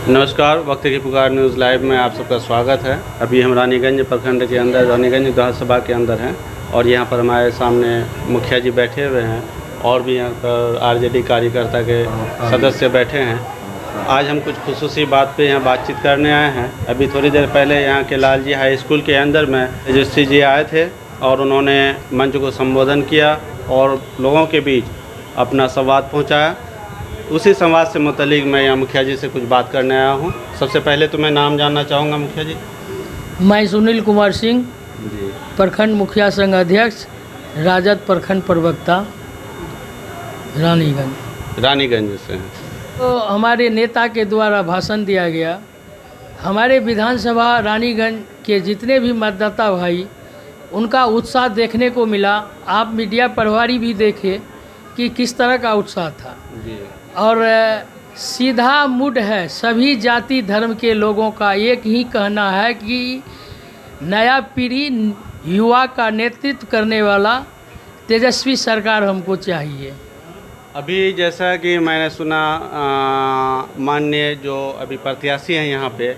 नमस्कार, वक्त की पुकार न्यूज़ लाइव में आप सबका स्वागत है। अभी हम रानीगंज प्रखंड के अंदर रानीगंज विधानसभा के अंदर हैं और यहाँ पर हमारे सामने मुखिया जी बैठे हुए हैं और भी यहाँ पर आरजेडी कार्यकर्ता के सदस्य बैठे हैं। आज हम कुछ खुसूसी बात पे यहाँ बातचीत करने आए हैं। अभी थोड़ी देर पहले यहाँ के लालजी हाई स्कूल के अंदर में तेजस्वी जी आए थे और उन्होंने मंच को संबोधन किया और लोगों के बीच अपना संवाद पहुँचाया। उसी संवाद से मुतल्लिक मैं यहाँ मुखिया जी से कुछ बात करने आया हूँ। सबसे पहले तो मैं नाम जानना चाहूँगा मुखिया जी। मैं सुनील कुमार सिंह जी, प्रखंड मुखिया संघ अध्यक्ष, राजद प्रखंड प्रवक्ता, रानीगंज से हैं। तो हमारे नेता के द्वारा भाषण दिया गया। हमारे विधानसभा रानीगंज के जितने भी मतदाता भाई, उनका उत्साह देखने को मिला। आप मीडिया प्रभारी भी देखे कि किस तरह का उत्साह था जी। और सीधा मूड है। सभी जाति धर्म के लोगों का एक ही कहना है कि नया पीढ़ी युवा का नेतृत्व करने वाला तेजस्वी सरकार हमको चाहिए। अभी जैसा कि मैंने सुना माननीय जो अभी प्रत्याशी हैं यहाँ पे,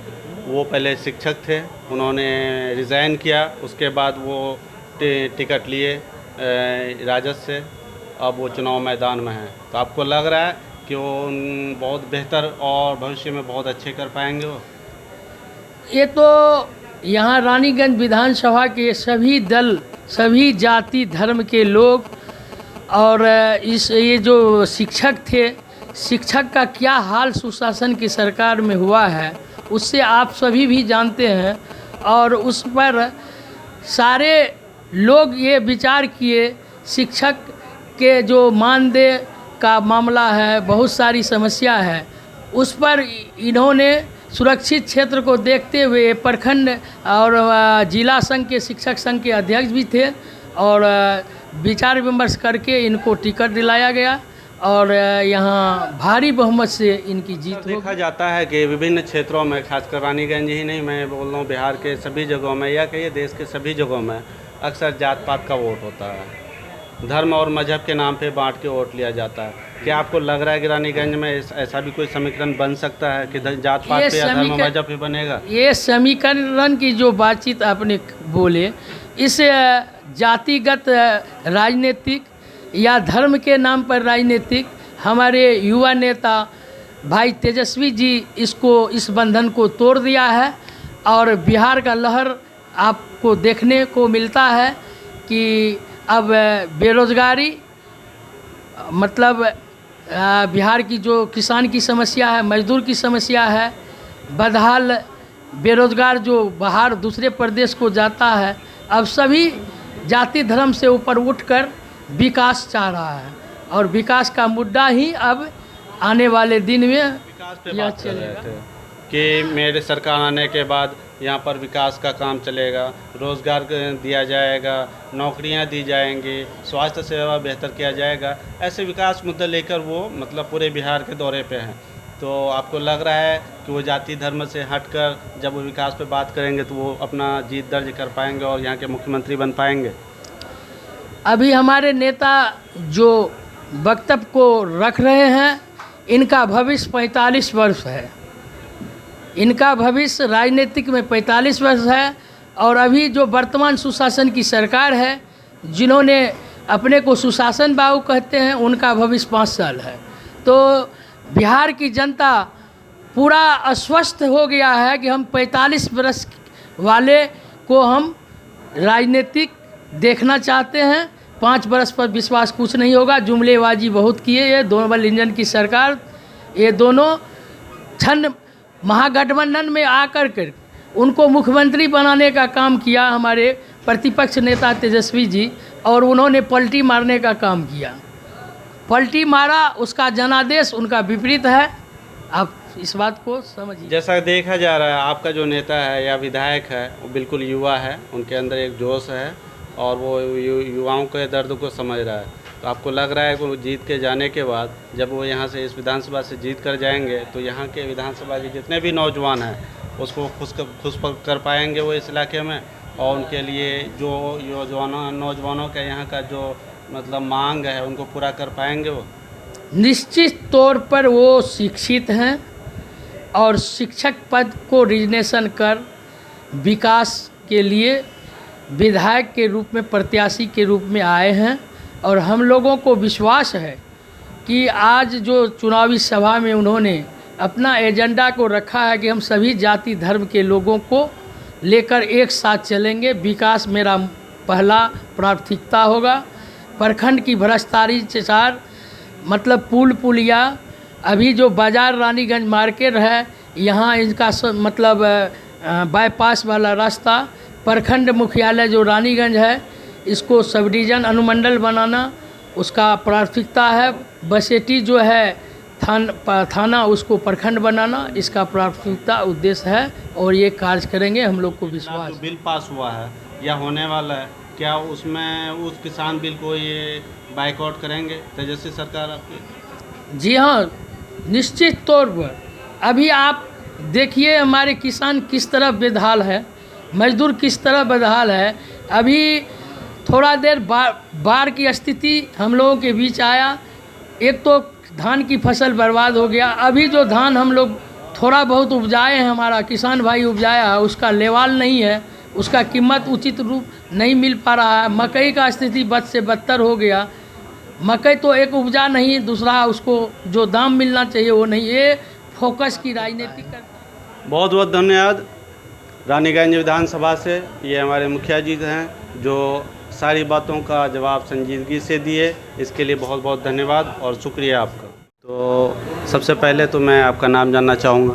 वो पहले शिक्षक थे, उन्होंने रिज़ाइन किया, उसके बाद वो टिकट लिए राजद से, अब वो चुनाव मैदान में हैं। तो आपको लग रहा है कि वो बहुत बेहतर और भविष्य में बहुत अच्छे कर पाएंगे वो? ये तो यहाँ रानीगंज विधानसभा के सभी दल, सभी जाति धर्म के लोग और ये जो शिक्षक थे, शिक्षक का क्या हाल सुशासन की सरकार में हुआ है उससे आप सभी भी जानते हैं। और उस पर सारे लोग ये विचार किए, शिक्षक के जो मानदेय का मामला है, बहुत सारी समस्या है, उस पर इन्होंने सुरक्षित क्षेत्र को देखते हुए प्रखंड और जिला संघ के शिक्षक संघ के अध्यक्ष भी थे और विचार विमर्श करके इनको टिकट दिलाया गया और यहाँ भारी बहुमत से इनकी जीत हो। देखा जाता है कि विभिन्न क्षेत्रों में, खासकर रानीगंज ही नहीं, मैं बोल रहा हूँ बिहार के सभी जगहों में या कहिए देश के सभी जगहों में अक्सर जात पात का वोट होता है, धर्म और मजहब के नाम पे बांट के वोट लिया जाता है। क्या आपको लग रहा है कि रानीगंज में ऐसा भी कोई समीकरण बन सकता है कि जात पात पे या धर्म मजहब पे बनेगा? ये समीकरण की जो बातचीत आपने बोले, इस जातिगत राजनीतिक या धर्म के नाम पर राजनीतिक, हमारे युवा नेता भाई तेजस्वी जी इस बंधन को तोड़ दिया है और बिहार का लहर आपको देखने को मिलता है कि अब बेरोज़गारी, मतलब बिहार की जो किसान की समस्या है, मजदूर की समस्या है, बदहाल बेरोज़गार जो बाहर दूसरे प्रदेश को जाता है, अब सभी जाति धर्म से ऊपर उठकर विकास चाह रहा है और विकास का मुद्दा ही अब आने वाले दिन में विकास पे बात कर रहे थे कि मेरे सरकार आने के बाद यहाँ पर विकास का काम चलेगा, रोज़गार दिया जाएगा, नौकरियाँ दी जाएंगी, स्वास्थ्य सेवा बेहतर किया जाएगा। ऐसे विकास मुद्दे लेकर वो मतलब पूरे बिहार के दौरे पे हैं। तो आपको लग रहा है कि वो जाति धर्म से हटकर जब वो विकास पे बात करेंगे तो वो अपना जीत दर्ज कर पाएंगे और यहाँ के मुख्यमंत्री बन पाएंगे? अभी हमारे नेता जो वक्तव्य को रख रहे हैं, इनका भविष्य 45 वर्ष है। इनका भविष्य राजनीतिक में 45 वर्ष है और अभी जो वर्तमान सुशासन की सरकार है, जिन्होंने अपने को सुशासन बाबू कहते हैं, उनका भविष्य 5 साल है। तो बिहार की जनता पूरा अस्वस्थ हो गया है कि हम 45 वर्ष वाले को हम राजनीतिक देखना चाहते हैं। 5 वर्ष पर विश्वास कुछ नहीं होगा। जुमलेबाजी बहुत किए ये दोनों इंजन की सरकार, ये दोनों छन महागठबंधन में आकर कर उनको मुख्यमंत्री बनाने का काम किया हमारे प्रतिपक्ष नेता तेजस्वी जी, और उन्होंने पलटी मारने का काम किया। पलटी मारा, उसका जनादेश उनका विपरीत है। आप इस बात को समझिए। जैसा देखा जा रहा है, आपका जो नेता है या विधायक है वो बिल्कुल युवा है, उनके अंदर एक जोश है और वो युवाओं के दर्द को समझ रहा है। तो आपको लग रहा है कि वो जीत के जाने के बाद जब वो यहाँ से इस विधानसभा से जीत कर जाएंगे तो यहाँ के विधानसभा के जितने भी नौजवान हैं उसको खुश कर पाएंगे वो इस इलाके में, और उनके लिए जो नौजवानों के यहाँ का जो मतलब मांग है उनको पूरा कर पाएंगे वो? निश्चित तौर पर वो शिक्षित हैं और शिक्षक पद को रिजनेशन कर विकास के लिए विधायक के रूप में, प्रत्याशी के रूप में आए हैं। और हम लोगों को विश्वास है कि आज जो चुनावी सभा में उन्होंने अपना एजेंडा को रखा है कि हम सभी जाति धर्म के लोगों को लेकर एक साथ चलेंगे, विकास मेरा पहला प्राथमिकता होगा। प्रखंड की भ्रष्टाचार मतलब पुल पुलिया, अभी जो बाजार रानीगंज मार्केट है यहाँ इनका मतलब बाईपास वाला रास्ता, प्रखंड मुख्यालय जो रानीगंज है इसको सब डिवीज़न अनुमंडल बनाना उसका प्राथमिकता है। बसेटी जो है थाना उसको प्रखंड बनाना इसका प्राथमिकता उद्देश्य है और ये कार्य करेंगे, हम लोग को विश्वास। जो बिल पास हुआ है या होने वाला है, क्या उसमें उस किसान बिल को ये बाइकआउट करेंगे तेजस्वी सरकार आपकी? जी हाँ, निश्चित तौर पर। अभी आप देखिए हमारे किसान किस तरह बेहाल है, मजदूर किस तरह बेहाल है। अभी थोड़ा देर बाढ़ की स्थिति हम लोगों के बीच आया, एक तो धान की फसल बर्बाद हो गया। अभी जो धान हम लोग थोड़ा बहुत उपजाए हैं, हमारा किसान भाई उपजाया है, उसका लेवाल नहीं है, उसका कीमत उचित रूप नहीं मिल पा रहा है। मकई का स्थिति बद से बदतर हो गया। मकई तो एक उपजा नहीं, दूसरा उसको जो दाम मिलना चाहिए वो नहीं। ये फोकस की राजनीति करता। बहुत बहुत धन्यवाद। रानीगंज विधानसभा से ये हमारे मुखिया जी हैं जो सारी बातों का जवाब संजीदगी से दिए, इसके लिए बहुत बहुत धन्यवाद और शुक्रिया आपका। तो सबसे पहले तो मैं आपका नाम जानना चाहूँगा।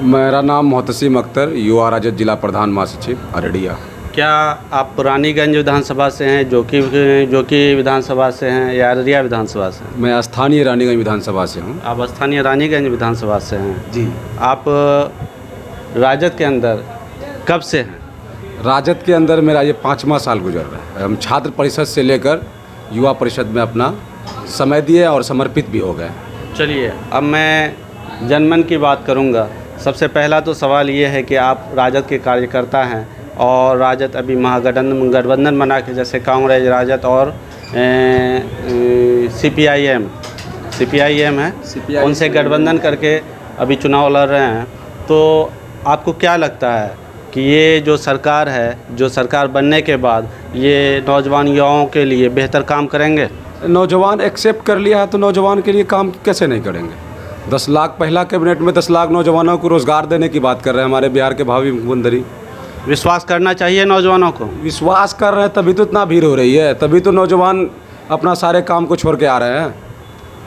मेरा नाम मोहतसिम अख्तर, युवा राजद जिला प्रधान महासचिव अररिया। क्या आप रानीगंज विधानसभा से हैं, जो कि विधानसभा से हैं, या अररिया विधानसभा से हैं? मैं स्थानीय रानीगंज विधानसभा से हूँ। आप स्थानीय रानीगंज विधानसभा से हैं जी। आप राजद के अंदर कब से हैं? राजद के अंदर मेरा ये 5वां साल गुजर रहा है। हम छात्र परिषद से लेकर युवा परिषद में अपना समय दिए और समर्पित भी हो गए। चलिए, अब मैं जनमन की बात करूंगा। सबसे पहला तो सवाल ये है कि आप राजद के कार्यकर्ता हैं और राजद अभी गठबंधन बना के, जैसे कांग्रेस, राजद और सीपीआईएम है, उनसे गठबंधन करके अभी चुनाव लड़ रहे हैं। तो आपको क्या लगता है कि ये जो सरकार है, जो सरकार बनने के बाद ये नौजवान युवाओं के लिए बेहतर काम करेंगे? नौजवान एक्सेप्ट कर लिया है तो नौजवान के लिए काम कैसे नहीं करेंगे। 10 लाख पहला कैबिनेट में 10 लाख नौजवानों को रोज़गार देने की बात कर रहे हैं हमारे बिहार के भावी मुख्यमंत्री। विश्वास करना चाहिए नौजवानों को। विश्वास कर रहे हैं तभी तो इतना भीड़ हो रही है, तभी तो नौजवान अपना सारे काम को छोड़ के आ रहे हैं।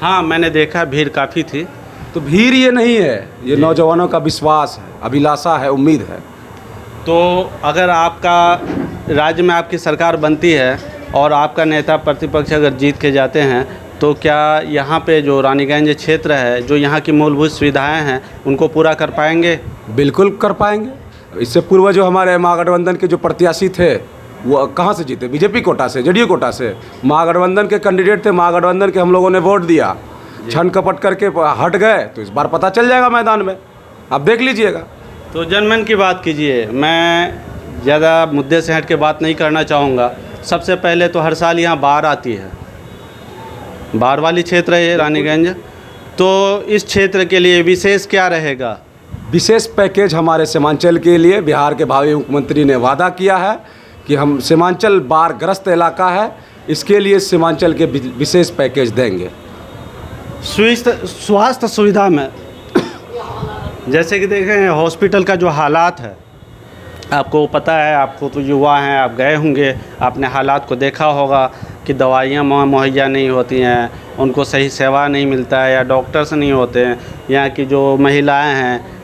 हाँ, मैंने देखा भीड़ काफ़ी थी। तो भीड़ ये नहीं है, ये नौजवानों का विश्वास है, अभिलाषा है, उम्मीद है। तो अगर आपका राज्य में आपकी सरकार बनती है और आपका नेता प्रतिपक्ष अगर जीत के जाते हैं, तो क्या यहाँ पे जो रानीगंज क्षेत्र है, जो यहाँ की मूलभूत सुविधाएं हैं, उनको पूरा कर पाएंगे? बिल्कुल कर पाएंगे। इससे पूर्व जो हमारे महागठबंधन के जो प्रत्याशी थे वो कहाँ से जीते? बीजेपी कोटा से, जेडीयू कोटा से। महागठबंधन के कैंडिडेट थे, महागठबंधन के हम लोगों ने वोट दिया, छन कपट करके हट गए। तो इस बार पता चल जाएगा मैदान में, आप देख लीजिएगा। तो जनमन की बात कीजिए। मैं ज़्यादा मुद्दे से हट के बात नहीं करना चाहूँगा। सबसे पहले तो हर साल यहाँ बाढ़ आती है, बाढ़ वाली क्षेत्र है ये रानीगंज। तो इस क्षेत्र के लिए विशेष क्या रहेगा? विशेष पैकेज हमारे सीमांचल के लिए बिहार के भावी मुख्यमंत्री ने वादा किया है कि हम सीमांचल बाढ़ग्रस्त इलाका है, इसके लिए सीमांचल के विशेष पैकेज देंगे। स्वास्थ्य सुविधा में जैसे कि देखें, हॉस्पिटल का जो हालात है, आपको पता है, आपको तो युवा हैं, आप गए होंगे, आपने हालात को देखा होगा कि दवाइयाँ मुहैया नहीं होती हैं, उनको सही सेवा नहीं मिलता है या डॉक्टर्स नहीं होते हैं। यहाँ की जो महिलाएं हैं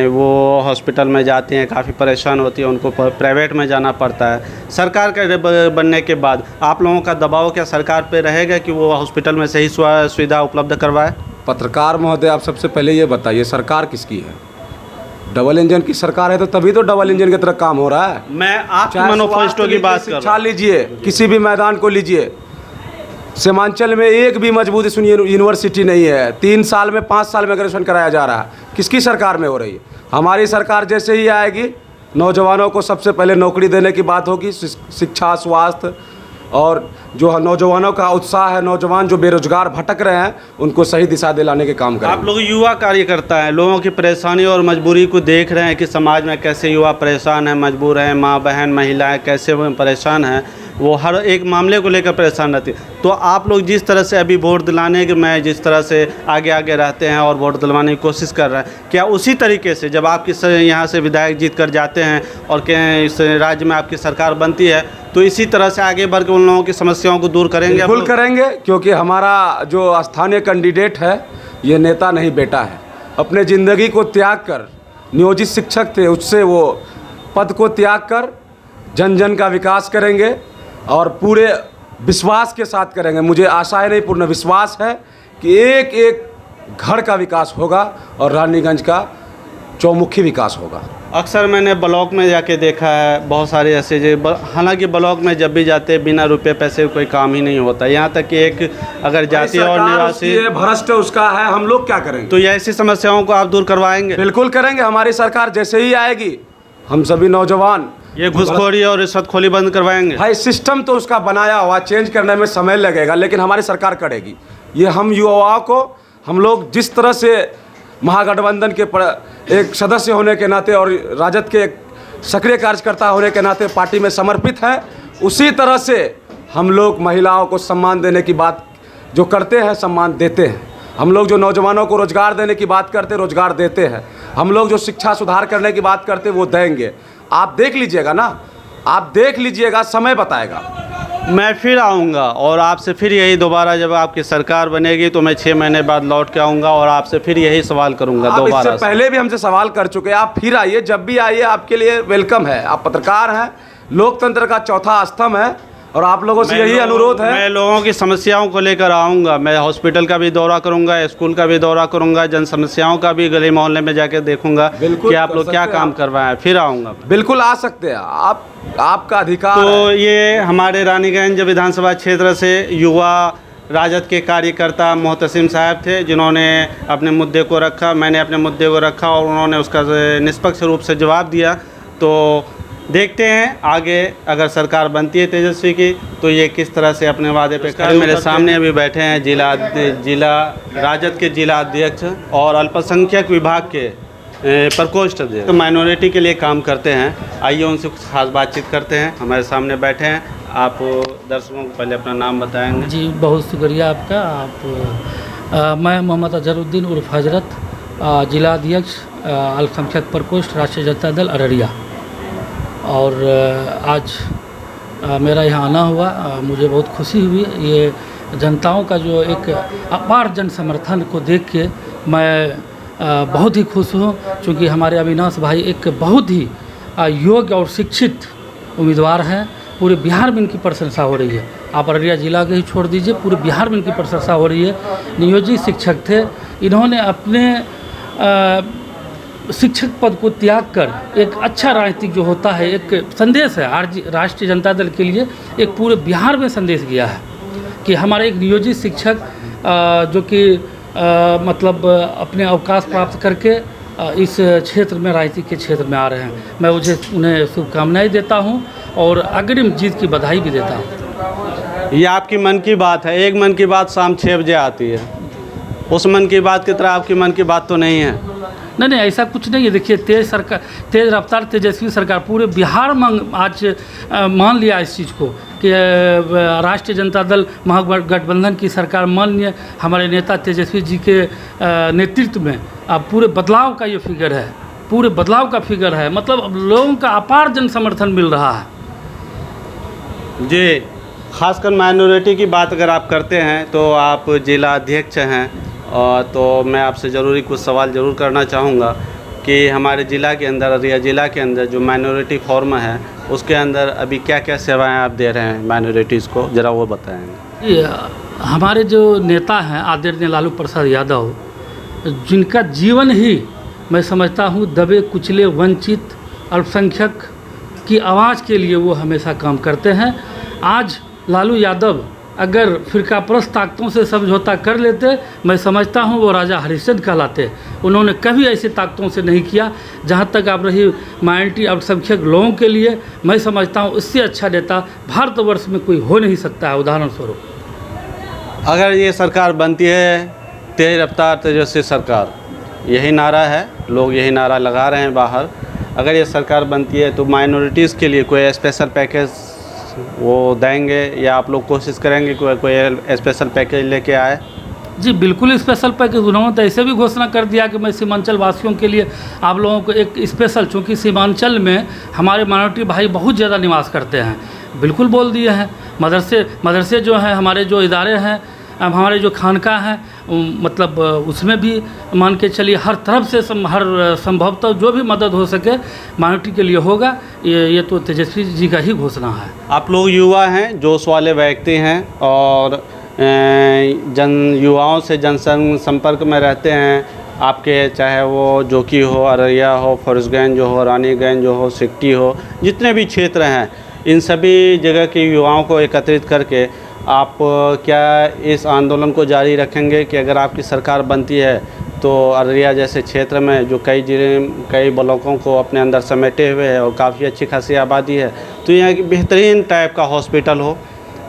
वो हॉस्पिटल में जाती हैं, काफ़ी परेशान होती हैं, उनको प्राइवेट में जाना पड़ता है। सरकार के बनने के बाद आप लोगों का दबाव क्या सरकार पे रहेगा कि वो हॉस्पिटल में सही सुविधा उपलब्ध करवाए? पत्रकार महोदय, आप सबसे पहले ये बताइए, सरकार किसकी है? डबल इंजन की सरकार है, तो तभी तो डबल इंजन की तरह काम हो रहा है। मैं आपके मैनिफेस्टो की बात कर रहा हूं। लीजिए, किसी भी मैदान को लीजिए, सीमांचल में एक भी मजबूत यूनिवर्सिटी नहीं है। 3 साल में 5 साल में ग्रेजुएशन कराया जा रहा है। किसकी सरकार में हो रही है? हमारी सरकार जैसे ही आएगी, नौजवानों को सबसे पहले नौकरी देने की बात होगी। शिक्षा, स्वास्थ्य, और जो नौजवानों का उत्साह है, नौजवान जो बेरोजगार भटक रहे हैं उनको सही दिशा दिलाने के काम करेंगे। आप लोग युवा कार्यकर्ता हैं, लोगों की परेशानी और मजबूरी को देख रहे हैं कि समाज में कैसे युवा परेशान हैं, मजबूर हैं, माँ बहन महिलाएं कैसे वो परेशान हैं, वो हर एक मामले को लेकर परेशान रहती है। तो आप लोग जिस तरह से अभी वोट दिलाने के में जिस तरह से आगे आगे रहते हैं और वोट दिलवाने की कोशिश कर रहे हैं, क्या उसी तरीके से जब आपकी यहाँ से विधायक जीत कर जाते हैं और इस राज्य में आपकी सरकार बनती है तो इसी तरह से आगे बढ़ के उन लोगों की समस्याओं को दूर करेंगे? बिल्कुल करेंगे, क्योंकि हमारा जो स्थानीय कैंडिडेट है ये नेता नहीं बेटा है। अपने ज़िंदगी को त्याग कर, नियोजित शिक्षक थे उससे वो पद को त्याग कर जन जन का विकास करेंगे और पूरे विश्वास के साथ करेंगे। मुझे आशा है नहीं, पूर्ण विश्वास है कि एक एक घर का विकास होगा और रानीगंज का चौमुखी विकास होगा। अक्सर मैंने ब्लॉक में जाके देखा है बहुत सारे ऐसे जो, हालांकि ब्लॉक में जब भी जाते बिना रुपये पैसे कोई काम ही नहीं होता, यहाँ तक कि एक अगर जाति और निवासी भ्रष्ट उसका है, हम लोग क्या करेंगे? तो ये ऐसी समस्याओं को आप दूर करवाएंगे? बिल्कुल करेंगे। हमारी सरकार जैसे ही आएगी हम सभी नौजवान ये घूसखोरी और रिश्वतखोरी बंद करवाएंगे। भाई सिस्टम तो उसका बनाया हुआ, चेंज करने में समय लगेगा, लेकिन हमारी सरकार करेगी। ये हम युवाओं को, हम लोग जिस तरह से महागठबंधन के एक सदस्य होने के नाते और राजद के एक सक्रिय कार्यकर्ता होने के नाते पार्टी में समर्पित है, उसी तरह से हम लोग महिलाओं को सम्मान देने की बात जो करते हैं, सम्मान देते हैं। हम लोग जो नौजवानों को रोज़गार देने की बात करते हैं, रोज़गार देते हैं। हम लोग जो शिक्षा सुधार करने की बात करते हैं वो देंगे। आप देख लीजिएगा ना, आप देख लीजिएगा, समय बताएगा। मैं फिर आऊँगा और आपसे फिर यही दोबारा जब आपकी सरकार बनेगी तो मैं 6 महीने बाद लौट के आऊँगा और आपसे फिर यही सवाल करूँगा दोबारा। इससे पहले भी हमसे सवाल कर चुके हैं, आप फिर आइए, जब भी आइए आपके लिए वेलकम है। आप पत्रकार हैं, लोकतंत्र का चौथा स्तंभ है और आप लोगों से यही अनुरोध है। मैं लोगों की समस्याओं को लेकर आऊँगा, मैं हॉस्पिटल का भी दौरा करूँगा, स्कूल का भी दौरा करूँगा, जन समस्याओं का भी गली मोहल्ले में जाकर देखूँगा कि आप लोग क्या काम करवाएं, फिर आऊँगा। बिल्कुल आ सकते हैं आप, आपका अधिकार तो ये हमारे रानीगंज विधानसभा क्षेत्र से युवा राजद के कार्यकर्ता मोहतसिम साहब थे, जिन्होंने अपने मुद्दे को रखा, मैंने अपने मुद्दे को रखा और उन्होंने उसका निष्पक्ष रूप से जवाब दिया। तो देखते हैं आगे अगर सरकार बनती है तेजस्वी की तो ये किस तरह से अपने वादे पे खड़े। मेरे सामने अभी बैठे हैं जिला राजद के जिला अध्यक्ष और अल्पसंख्यक विभाग के प्रकोष्ठ अध्यक्ष, तो माइनॉरिटी के लिए काम करते हैं। आइए उनसे कुछ खास बातचीत करते हैं। हमारे सामने बैठे हैं, आप दर्शकों को पहले अपना नाम बताएंगे? जी बहुत शुक्रिया आपका। मैं मोहम्मद अजहरुद्दीन उर्फ हजरत, जिला अध्यक्ष अल्पसंख्यक प्रकोष्ठ राष्ट्रीय जनता दल अररिया। और आज मेरा यहाँ आना हुआ, मुझे बहुत खुशी हुई। ये जनताओं का जो एक अपार जन समर्थन को देख के मैं बहुत ही खुश हूँ, क्योंकि हमारे अविनाश भाई एक बहुत ही योग्य और शिक्षित उम्मीदवार हैं। पूरे बिहार में इनकी प्रशंसा हो रही है। आप अररिया जिला के ही छोड़ दीजिए, पूरे बिहार में इनकी प्रशंसा हो रही है। नियोजित शिक्षक थे, इन्होंने अपने शिक्षक पद को त्याग कर एक अच्छा राजनीतिक जो होता है, एक संदेश है राष्ट्रीय जनता दल के लिए, एक पूरे बिहार में संदेश गया है कि हमारे एक नियोजित शिक्षक जो कि मतलब अपने अवकाश प्राप्त करके इस क्षेत्र में, राजनीति के क्षेत्र में आ रहे हैं। मैं उन्हें शुभकामनाएं देता हूं और अग्रिम जीत की बधाई भी देता हूं। ये आपकी मन की बात है, एक मन की बात शाम 6 बजे आती है, उस मन की बात की तरह आपकी मन की बात तो नहीं है। नहीं, ऐसा कुछ नहीं है। देखिए तेज़ रफ्तार तेजस्वी सरकार पूरे बिहार में आज मान लिया इस चीज़ को कि राष्ट्रीय जनता दल महागठबंधन की सरकार माननीय हमारे नेता तेजस्वी जी के नेतृत्व में अब पूरे बदलाव का ये फिगर है, पूरे बदलाव का फिगर है। मतलब अब लोगों का अपार जन समर्थन मिल रहा है। जी, खासकर माइनॉरिटी की बात अगर आप करते हैं तो आप जिला अध्यक्ष हैं, तो मैं आपसे ज़रूरी कुछ सवाल ज़रूर करना चाहूँगा कि हमारे ज़िला के अंदर, अररिया ज़िला के अंदर जो माइनॉरिटी फॉर्म है उसके अंदर अभी क्या क्या सेवाएं आप दे रहे हैं माइनॉरिटीज़ को, ज़रा वो बताएंगे? हमारे जो नेता हैं आदरणीय लालू प्रसाद यादव, जिनका जीवन ही मैं समझता हूँ दबे कुचले वंचित अल्पसंख्यक की आवाज़ के लिए वो हमेशा काम करते हैं। आज लालू यादव अगर फिरकाप्रस्त ताकतों से समझौता कर लेते, मैं समझता हूँ वो राजा हरिश्चंद्र कहलाते। उन्होंने कभी ऐसी ताकतों से नहीं किया। जहाँ तक आप रही माइनॉरिटी अल्पसंख्यक लोगों के लिए, मैं समझता हूँ इससे अच्छा नेता भारतवर्ष में कोई हो नहीं सकता है। उदाहरण स्वरूप अगर ये सरकार बनती है तेज रफ्तार तेजस्वी सरकार, यही नारा है, लोग यही नारा लगा रहे हैं बाहर। अगर ये सरकार बनती है तो माइनॉरिटीज़ के लिए कोई स्पेशल पैकेज वो देंगे, या आप लोग कोशिश करेंगे कोई स्पेशल पैकेज लेके आए? जी बिल्कुल स्पेशल पैकेज। उन्होंने तो ऐसे भी घोषणा कर दिया कि मैं सीमांचल वासियों के लिए आप लोगों को एक स्पेशल, चूँकि सीमांचल में हमारे माइनॉरिटी भाई बहुत ज़्यादा निवास करते हैं, बिल्कुल बोल दिए हैं। मदरसे जो हैं, हमारे जो इदारे हैं, अब हमारे जो खानका हैं, मतलब उसमें भी मान के चलिए हर तरफ से हर संभवतः जो भी मदद हो सके माइनॉरिटी के लिए होगा। ये तो तेजस्वी जी का ही घोषणा है। आप लोग युवा हैं, जोश वाले व्यक्ति हैं और युवाओं से जनसंपर्क में रहते हैं आपके, चाहे वो जोकी हो, अररिया हो, फॉरेस्टगंज जो हो, रानीगंज जो हो, सिकटी हो, जितने भी क्षेत्र हैं, इन सभी जगह के युवाओं को एकत्रित करके आप क्या इस आंदोलन को जारी रखेंगे कि अगर आपकी सरकार बनती है तो अररिया जैसे क्षेत्र में जो कई जिले, कई ब्लॉकों को अपने अंदर समेटे हुए है और काफ़ी अच्छी खासी आबादी है, तो यहाँ की बेहतरीन टाइप का हॉस्पिटल हो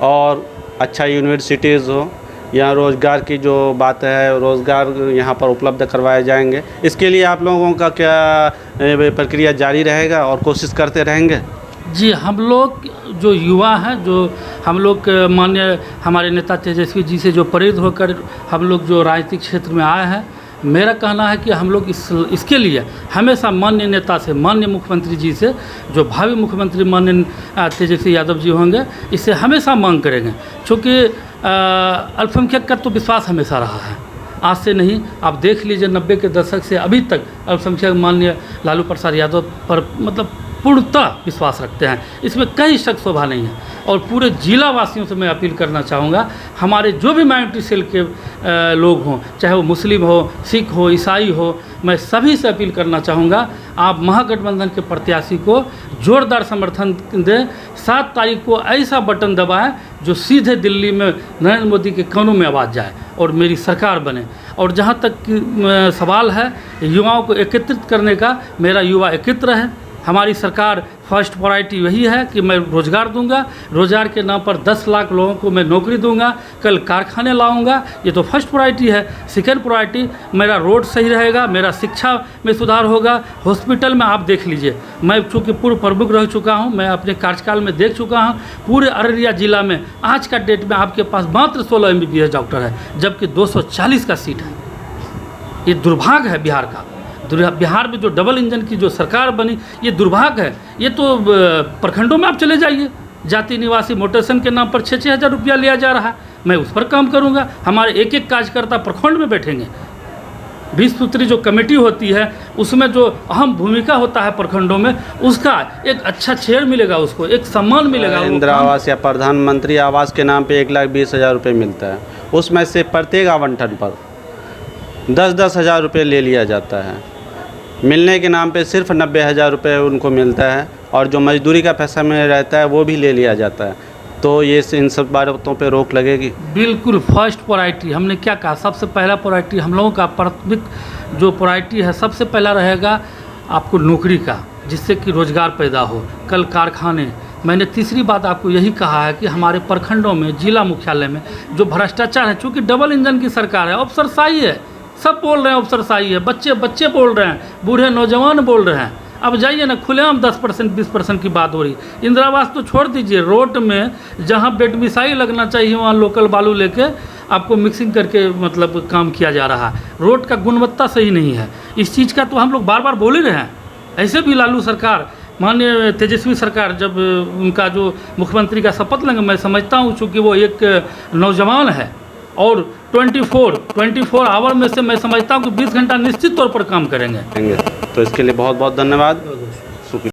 और अच्छा यूनिवर्सिटीज़ हो, यहाँ रोज़गार की जो बात है, रोज़गार यहाँ पर उपलब्ध करवाए जाएंगे। इसके लिए आप लोगों का क्या प्रक्रिया जारी रहेगा और कोशिश करते रहेंगे? जी, हम लोग जो युवा हैं, जो हम लोग माननीय हमारे नेता तेजस्वी जी से जो प्रेरित होकर हम लोग जो राजनीतिक क्षेत्र में आए हैं, मेरा कहना है कि हम लोग इसके लिए हमेशा माननीय नेता से, माननीय मुख्यमंत्री जी से, जो भावी मुख्यमंत्री माननीय तेजस्वी यादव जी होंगे, इससे हमेशा मांग करेंगे। चूँकि अल्पसंख्यक का तो विश्वास हमेशा रहा है, आज से नहीं। आप देख लीजिए 90 के दशक से अभी तक अल्पसंख्यक माननीय लालू प्रसाद यादव पर मतलब पूर्णतः विश्वास रखते हैं, इसमें कहीं शक शोभा नहीं है। और पूरे जिला वासियों से मैं अपील करना चाहूँगा, हमारे जो भी माइनॉरिटी सेल के लोग हों, चाहे वो मुस्लिम हो, सिख हो, ईसाई हो, मैं सभी से अपील करना चाहूँगा, आप महागठबंधन के प्रत्याशी को जोरदार समर्थन दें। 7 तारीख को ऐसा बटन दबाएं जो सीधे दिल्ली में नरेंद्र मोदी के कानों में आवाज़ जाए और मेरी सरकार बने। और जहाँ तक सवाल है युवाओं को एकत्रित करने का, मेरा युवा एकत्र है। हमारी सरकार फर्स्ट प्रायोरिटी वही है कि मैं रोज़गार दूंगा, रोज़गार के नाम पर 10 लाख लोगों को मैं नौकरी दूंगा, कल कारखाने लाऊंगा, ये तो फर्स्ट प्रायोरिटी है। सेकेंड प्रायोरिटी मेरा रोड सही रहेगा, मेरा शिक्षा में सुधार होगा, हॉस्पिटल में आप देख लीजिए, मैं चूँकि पूर्व प्रमुख रह चुका हूँ, मैं अपने कार्यकाल में देख चुका हूँ, पूरे अररिया ज़िला में आज का डेट में आपके पास मात्र 16 MBBS डॉक्टर है, जबकि 240 का सीट है। ये दुर्भाग्य है बिहार का। बिहार में जो डबल इंजन की जो सरकार बनी, ये दुर्भाग्य है। ये तो प्रखंडों में आप चले जाइए, जाति निवासी मोटेशन के नाम पर 6-6 हज़ार रुपया लिया जा रहा है। मैं उस पर काम करूंगा। हमारे एक एक कार्यकर्ता प्रखंड में बैठेंगे। 20 सूत्री जो कमेटी होती है, उसमें जो अहम भूमिका होता है प्रखंडों में, उसका एक अच्छा चेयर मिलेगा, उसको एक सम्मान मिलेगा। इंदिरा आवास या प्रधानमंत्री आवास के नाम पे 1,20,000 रुपये मिलता है, उसमें से प्रत्येक आवंटन पर 10-10 हज़ार रुपये ले लिया जाता है। मिलने के नाम पे सिर्फ 90,000 रुपये उनको मिलता है, और जो मजदूरी का पैसा में रहता है वो भी ले लिया जाता है। तो ये इन सब बातों पे रोक लगेगी? बिल्कुल। फर्स्ट प्रायोरिटी हमने क्या कहा, सबसे पहला प्रायोरिटी हम लोगों का प्राथमिक जो प्रायोरिटी है, सबसे पहला रहेगा आपको नौकरी का, जिससे कि रोज़गार पैदा हो, कल कारखाने। मैंने तीसरी बात आपको यही कहा है कि हमारे प्रखंडों में, जिला मुख्यालय में जो भ्रष्टाचार है, चूँकि डबल इंजन की सरकार है, अफसरशाही है, सब बोल रहे हैं अफसरशाही है, बच्चे बोल रहे हैं, बूढ़े नौजवान बोल रहे हैं। अब जाइए ना, खुलेआम 10% 20% की बात हो रही। इंदिरा आवास तो छोड़ दीजिए, रोड में जहां बेड मिसाई लगना चाहिए वहां लोकल बालू लेके आपको मिक्सिंग करके मतलब काम किया जा रहा है। रोड का गुणवत्ता सही नहीं है। इस चीज़ का तो हम लोग बार बार बोल ही रहे हैं। ऐसे भी लालू सरकार, माननीय तेजस्वी सरकार, जब उनका जो मुख्यमंत्री का शपथ लेंगे, मैं समझता हूँ चूँकि वो एक नौजवान है और 24 आवर में से मैं समझता हूँ कि 20 घंटा निश्चित तौर पर काम करेंगे। तो इसके लिए बहुत बहुत धन्यवाद।